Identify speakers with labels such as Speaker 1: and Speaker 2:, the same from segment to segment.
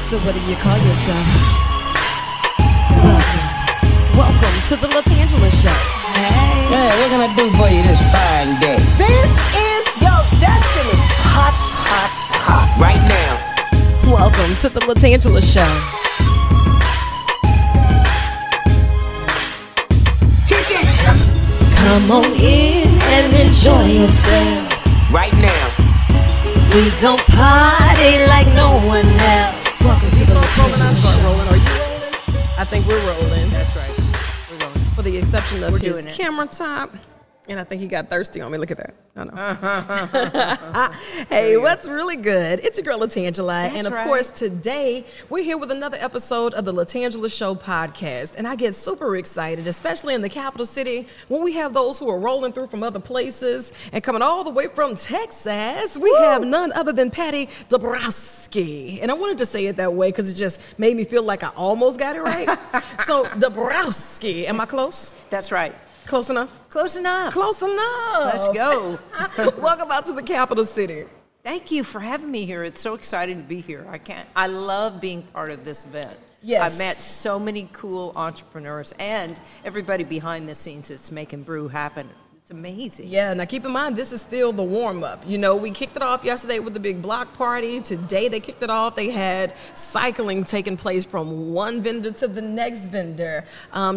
Speaker 1: So what do you call yourself? Welcome to the LaTangela Show.
Speaker 2: Hey. Hey, what can I do for you this fine day?
Speaker 3: This is your destiny. Hot, hot, hot.
Speaker 2: Right now.
Speaker 1: Welcome to the LaTangela Show.
Speaker 2: Kick it.
Speaker 1: Come on in and enjoy yourself.
Speaker 2: Right now.
Speaker 1: We gon' party like no one else. Welcome to the LaTangela Show.
Speaker 3: Rolling. Are you rolling? I think we're rolling.
Speaker 2: That's right. We're going.
Speaker 3: For the exception of
Speaker 2: We're
Speaker 3: his
Speaker 2: doing it.
Speaker 3: camera top. And I think he got thirsty on me. Look at that. I know. Hey, what's really good? It's your girl LaTangela. And of course, today we're here with another episode of the LaTangela Show podcast. And I get super excited, especially in the capital city, when we have those who are rolling through from other places and coming all the way from Texas. We have none other than Patti Dobrowolski. And I wanted to say it that way because it just made me feel like I almost got it right. So, Dobrowolski, am I close?
Speaker 2: That's right.
Speaker 3: Close enough?
Speaker 2: Close enough.
Speaker 3: Close enough.
Speaker 2: Let's go.
Speaker 3: Welcome out to the capital city.
Speaker 4: Thank you for having me here. It's so exciting to be here. I love being part of this event.
Speaker 3: Yes.
Speaker 4: I've met so many cool entrepreneurs and everybody behind the scenes that's making Brew happen. It's amazing.
Speaker 3: Yeah, now keep in mind, this is still the warm-up. You know, we kicked it off yesterday with the big block party. Today they kicked it off. They had cycling taking place from one vendor to the next vendor.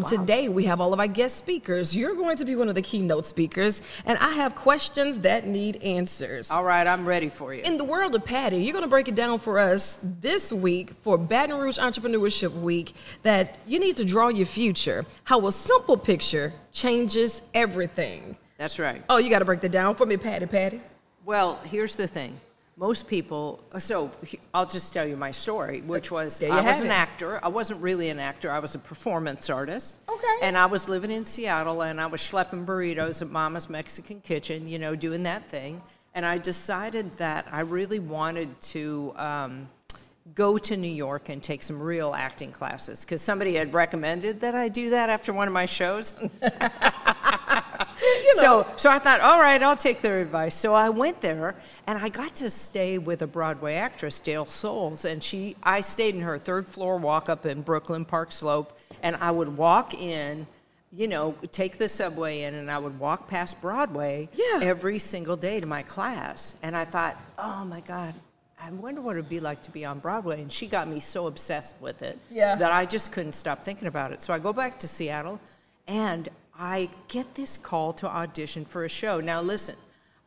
Speaker 3: Today we have all of our guest speakers. You're going to be one of the keynote speakers, and I have questions that need answers.
Speaker 4: All right, I'm ready for you.
Speaker 3: In the world of Patti, you're going to break it down for us this week for Baton Rouge Entrepreneurship Week that you need to draw your future, how a simple picture changes everything.
Speaker 4: That's right.
Speaker 3: Oh, you got to break that down for me, Patti.
Speaker 4: Well, here's the thing. Most people, so I'll just tell you my story, which was I was an actor. I wasn't really an actor. I was a performance artist.
Speaker 3: Okay.
Speaker 4: And I was living in Seattle, and I was schlepping burritos at Mama's Mexican Kitchen, you know, doing that thing. And I decided that I really wanted to go to New York and take some real acting classes because somebody had recommended that I do that after one of my shows. So I thought, all right, I'll take their advice. So I went there, and I got to stay with a Broadway actress, Dale Souls, and I stayed in her third floor walk-up in Brooklyn Park Slope, and I would walk in, you know, take the subway in, and I would walk past Broadway every single day to my class. And I thought, oh, my God, I wonder what it would be like to be on Broadway. And she got me so obsessed with it that I just couldn't stop thinking about it. So I go back to Seattle, and I get this call to audition for a show. Now, listen,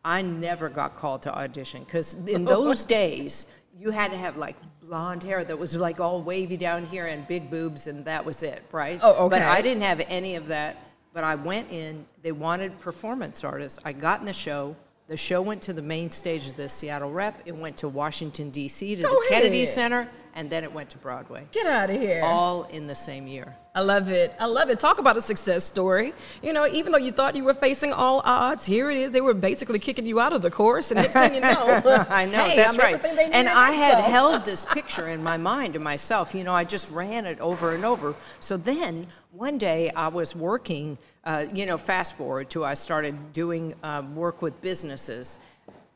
Speaker 4: I never got called to audition because in those days, you had to have like blonde hair that was like all wavy down here and big boobs, and that was it, right?
Speaker 3: Oh, okay.
Speaker 4: But I didn't have any of that. But I went in, they wanted performance artists. I got in the show. The show went to the main stage of the Seattle Rep. It went to Washington, D.C., to the Kennedy Center, and then it went to Broadway.
Speaker 3: Get out of here.
Speaker 4: All in the same year.
Speaker 3: I love it. I love it. Talk about a success story. You know, even though you thought you were facing all odds, here it is. They were basically kicking you out of the course, and next thing you know.
Speaker 4: I know,
Speaker 3: hey,
Speaker 4: that's
Speaker 3: I'm
Speaker 4: right. And I had held this picture in my mind to myself. You know, I just ran it over and over. So then one day I was working, you know, fast forward to I started doing work with businesses.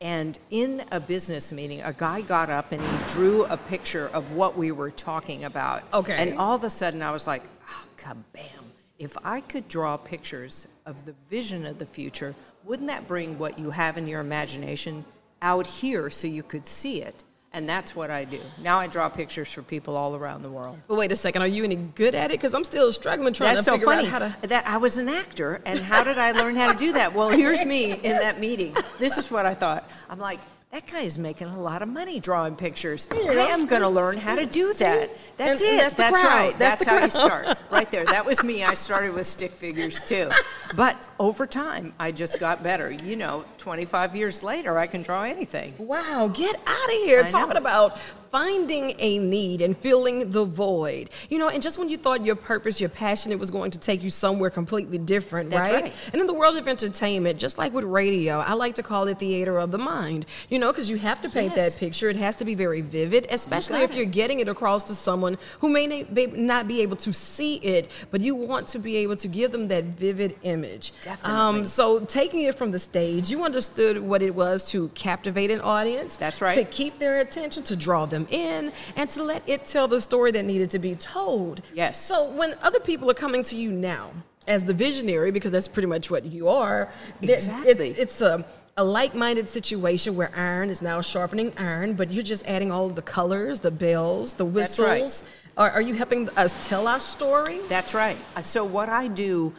Speaker 4: And in a business meeting, a guy got up and he drew a picture of what we were talking about.
Speaker 3: Okay.
Speaker 4: And all of a sudden I was like, oh, kabam. If I could draw pictures of the vision of the future, wouldn't that bring what you have in your imagination out here so you could see it? And that's what I do. Now I draw pictures for people all around the world.
Speaker 3: But wait a second, are you any good at it? Because I'm still struggling trying to figure out how to...
Speaker 4: That's so funny that I was an actor, and how did I learn how to do that? Well, here's me in that meeting. This is what I thought. I'm like, that guy is making a lot of money drawing pictures. I am going to learn how to do that. That's it.
Speaker 3: That's the
Speaker 4: That's
Speaker 3: crowd.
Speaker 4: right.
Speaker 3: That's
Speaker 4: That's how you start. Right there. That was me. I started with stick figures, too. But over time, I just got better. You know, 25 years later, I can draw anything.
Speaker 3: Wow, get out of here. Talking about finding a need and filling the void. You know, and just when you thought your purpose, your passion, it was going to take you somewhere completely different,
Speaker 4: That's right?
Speaker 3: And in the world of entertainment, just like with radio, I like to call it theater of the mind. You know, because you have to paint that picture. It has to be very vivid, especially if you're getting it across to someone who may not be able to see it, but you want to be able to give them that vivid image.
Speaker 4: Definitely.
Speaker 3: So taking it from the stage, you understood what it was to captivate an audience.
Speaker 4: That's right.
Speaker 3: To keep their attention, to draw them them in, and to let it tell the story that needed to be told.
Speaker 4: Yes.
Speaker 3: So when other people are coming to you now as the visionary, because that's pretty much what you are,
Speaker 4: Exactly.
Speaker 3: it's a like-minded situation where iron is now sharpening iron, but you're just adding all of the colors, the bells, the whistles.
Speaker 4: That's right.
Speaker 3: Are you helping us tell our story?
Speaker 4: That's right. So what I do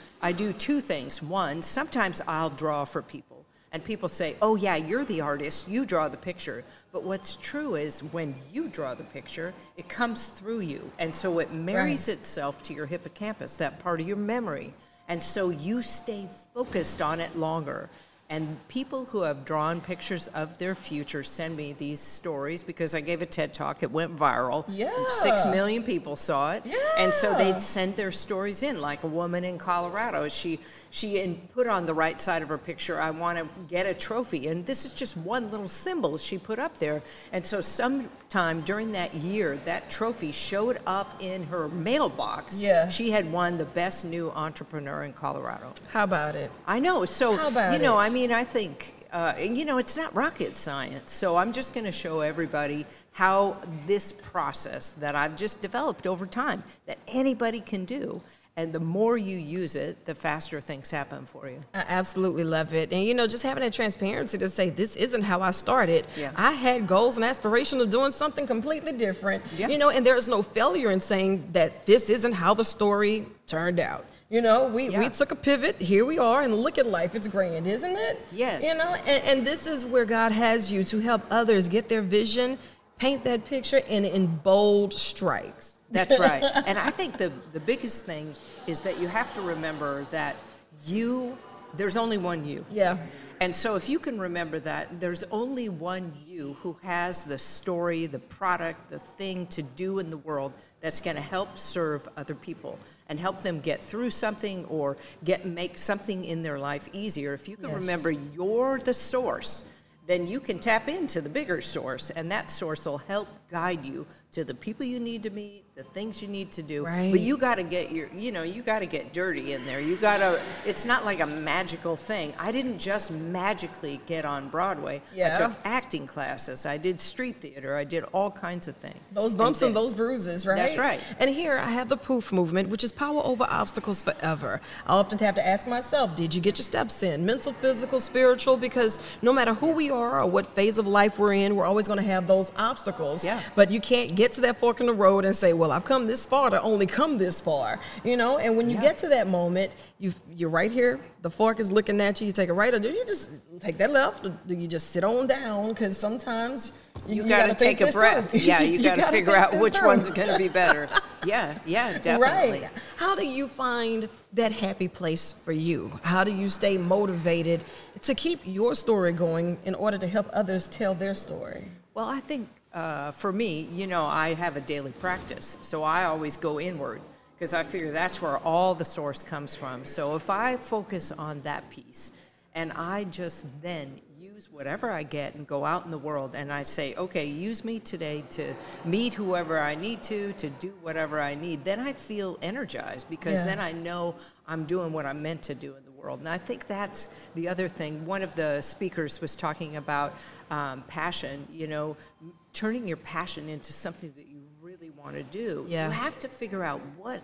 Speaker 4: two things. One, sometimes I'll draw for people, and people say, oh yeah, you're the artist, you draw the picture. But what's true is when you draw the picture, it comes through you. And so it marries itself to your hippocampus, that part of your memory. And so you stay focused on it longer. And people who have drawn pictures of their future send me these stories because I gave a TED Talk. It went viral.
Speaker 3: Yeah.
Speaker 4: 6 million people saw it.
Speaker 3: Yeah.
Speaker 4: And so they'd send their stories in, like a woman in Colorado. She put on the right side of her picture, I want to get a trophy. And this is just one little symbol she put up there. And so sometime during that year, that trophy showed up in her mailbox.
Speaker 3: Yeah.
Speaker 4: She had won the best new entrepreneur in Colorado.
Speaker 3: How about it?
Speaker 4: I know. So,
Speaker 3: How about
Speaker 4: you know,
Speaker 3: it?
Speaker 4: I mean, I think, it's not rocket science. So I'm just going to show everybody how this process that I've just developed over time, that anybody can do. And the more you use it, the faster things happen for you.
Speaker 3: I absolutely love it. And, just having that transparency to say, this isn't how I started.
Speaker 4: Yeah.
Speaker 3: I had goals and aspiration of doing something completely different.
Speaker 4: Yeah.
Speaker 3: And there is no failure in saying that this isn't how the story turned out. We took a pivot, here we are, and look at life. It's grand, isn't it?
Speaker 4: Yes.
Speaker 3: And this is where God has you to help others get their vision, paint that picture in bold stripes.
Speaker 4: That's right. And I think the biggest thing is that you have to remember that there's only one you.
Speaker 3: Yeah.
Speaker 4: And so if you can remember that, there's only one you who has the story, the product, the thing to do in the world that's going to help serve other people and help them get through something or make something in their life easier. If you can remember you're the source, then you can tap into the bigger source, and that source will help guide you to the people you need to meet, the things you need to do.
Speaker 3: Right.
Speaker 4: But you got to get you got to get dirty in there. It's not like a magical thing. I didn't just magically get on Broadway.
Speaker 3: Yeah.
Speaker 4: I took acting classes. I did street theater. I did all kinds of things.
Speaker 3: Those bumps and those bruises, right?
Speaker 4: That's right.
Speaker 3: And here I have the poof movement, which is power over obstacles forever. I often have to ask myself, did you get your steps in? Mental, physical, spiritual, because no matter who we are or what phase of life we're in, we're always going to have those obstacles.
Speaker 4: Yeah.
Speaker 3: But you can't get to that fork in the road and say, well, I've come this far to only come this far, and when you get to that moment, you're right here, the fork is looking at you, you take a right, or do you just take that left, or do you just sit on down? Because sometimes you got to
Speaker 4: take a breath. Yeah, you got to figure out which one's going to be better. Yeah, definitely.
Speaker 3: Right. How do you find that happy place for you? How do you stay motivated to keep your story going in order to help others tell their story?
Speaker 4: Well, I think for me, I have a daily practice, so I always go inward because I figure that's where all the source comes from. So if I focus on that piece and I just then use whatever I get and go out in the world and I say, okay, use me today to meet whoever I need to do whatever I need, then I feel energized because then I know I'm doing what I'm meant to do in the world. And I think that's the other thing. One of the speakers was talking about passion, turning your passion into something that you really want to do.
Speaker 3: Yeah.
Speaker 4: You have to figure out what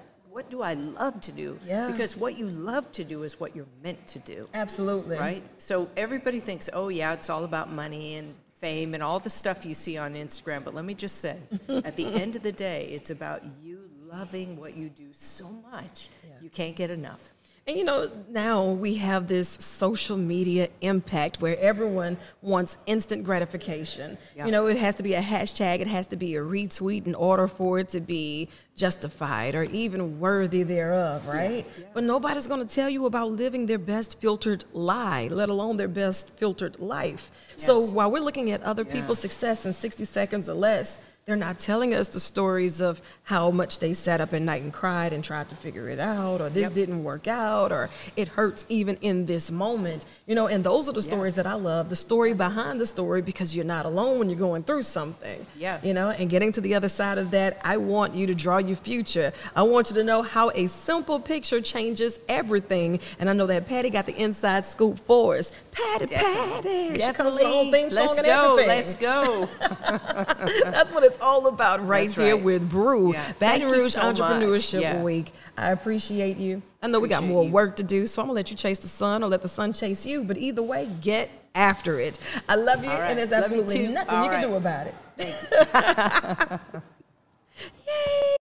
Speaker 4: do I love to do?
Speaker 3: Yeah.
Speaker 4: Because what you love to do is what you're meant to do.
Speaker 3: Absolutely.
Speaker 4: Right? So everybody thinks, oh yeah, it's all about money and fame and all the stuff you see on Instagram. But let me just say, at the end of the day, it's about you loving what you do so much, you can't get enough.
Speaker 3: And now we have this social media impact where everyone wants instant gratification.
Speaker 4: Yeah.
Speaker 3: It has to be a hashtag, it has to be a retweet in order for it to be justified or even worthy thereof, right?
Speaker 4: Yeah.
Speaker 3: But nobody's going to tell you about living their best filtered lie, let alone their best filtered life.
Speaker 4: Yes.
Speaker 3: So while we're looking at other people's success in 60 seconds or less, they're not telling us the stories of how much they sat up at night and cried and tried to figure it out, or this didn't work out, or it hurts even in this moment. And those are the stories that I love, the story behind the story, because you're not alone when you're going through something.
Speaker 4: Yeah.
Speaker 3: And getting to the other side of that, I want you to draw your future. I want you to know how a simple picture changes everything. And I know that Patti got the inside scoop for us. Patti. She comes with a whole theme song and everything.
Speaker 4: Let's go.
Speaker 3: That's what it's it's all about right
Speaker 4: That's
Speaker 3: here
Speaker 4: right.
Speaker 3: with Brew.
Speaker 4: Yeah.
Speaker 3: Baton
Speaker 4: Thank you
Speaker 3: Rouge
Speaker 4: so
Speaker 3: Entrepreneurship
Speaker 4: much. Yeah.
Speaker 3: Week. I appreciate you. I know we got
Speaker 4: Appreciate
Speaker 3: more
Speaker 4: you.
Speaker 3: work to do, so I'm going to let you chase the sun or let the sun chase you. But either way, get after it. I love you,
Speaker 4: All right.
Speaker 3: and there's
Speaker 4: Love you
Speaker 3: absolutely
Speaker 4: too.
Speaker 3: nothing
Speaker 4: All
Speaker 3: you can
Speaker 4: right.
Speaker 3: do about it.
Speaker 4: Thank you.